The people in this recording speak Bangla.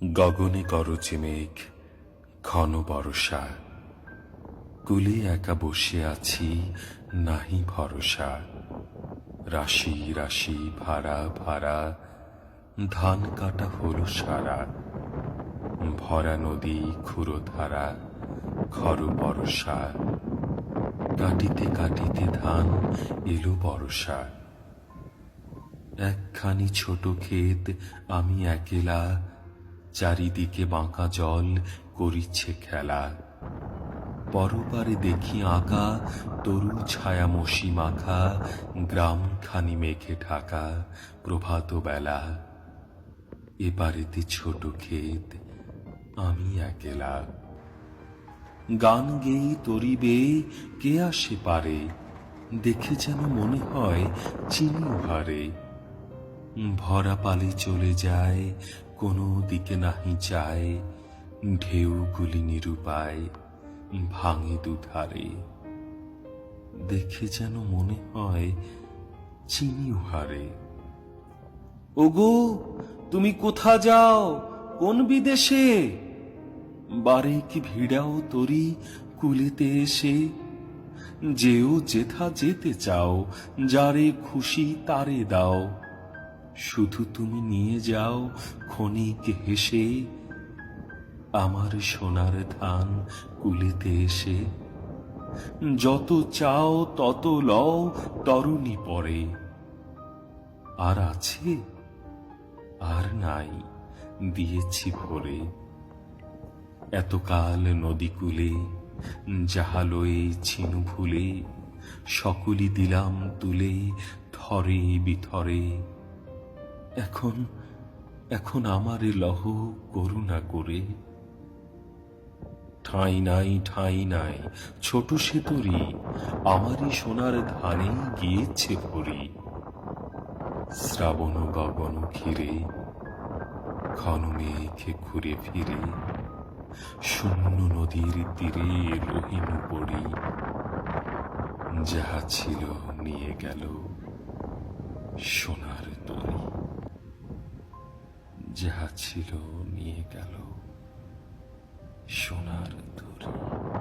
গগনে গরজে মেঘ, ঘন বরষা, কুলে একা বসে আছি, নাহি ভরসা। রাশি রাশি ভাড়া ভাড়া, ধান কাটা হলো সারা। ভরা নদী ক্ষুরধারা, খর বরষা। কাটিতে কাটিতে ধান এলো বরষা। একখানি ছোট ক্ষেত, আমি একেলা, চারিদিকে বাঁকা জল করিছে খেলা। পরপারে দেখি আঁকা তরু ছায়া মসি মাখা, গ্রামখানি মেঘে ঢাকা প্রভাত বেলা। এপারেতে ছোট ক্ষেত, আমি একেলা। গান গেয়ে তরিবে কে আসে পারে, দেখে যেন মনে হয় চিনি হারে। ভরা পালে চলে যায়, কোনো দিকে নাহি যায়, ঢেউগুলি নিরুপায় ভাঙে দুধারে। দেখে যেন মনে হয় চিনি হারে। ওগো, তুমি কোথা যাও, কোন বিদেশে? বারে কি ভিড়াও তরি কুলেতে এসে। যেও যেথা যেতে চাও, যারে খুশি তারে দাও। শুধু তুমি নিয়ে যাও ক্ষণিক হেসে, আমার সোনার ধান কুলেতে এসে। যত চাও তত লও তরুণী পরে। আর আছে? আর নাই, দিয়েছি ভরে। এতকাল নদী কূলে জাহালয়ে ছিনু ভুলে, সকলি দিলাম তুলে থরে বিথরে। এখন এখন আমারে লহ করুণা করে। ঠাঁই নাই ঠাঁই নাই ছোট সে তরি, আমারই সোনার ধানে গিয়েছে ভরি। শ্রাবণ গগন ঘিরে, ঘন মেঘে ঘুরে ফিরে, শূন্য নদীর তীরে রহিনু পড়ি। যাহা ছিল নিয়ে গেল সোনার তরি। যাহা ছিল নিয়ে গেল সোনার তরি।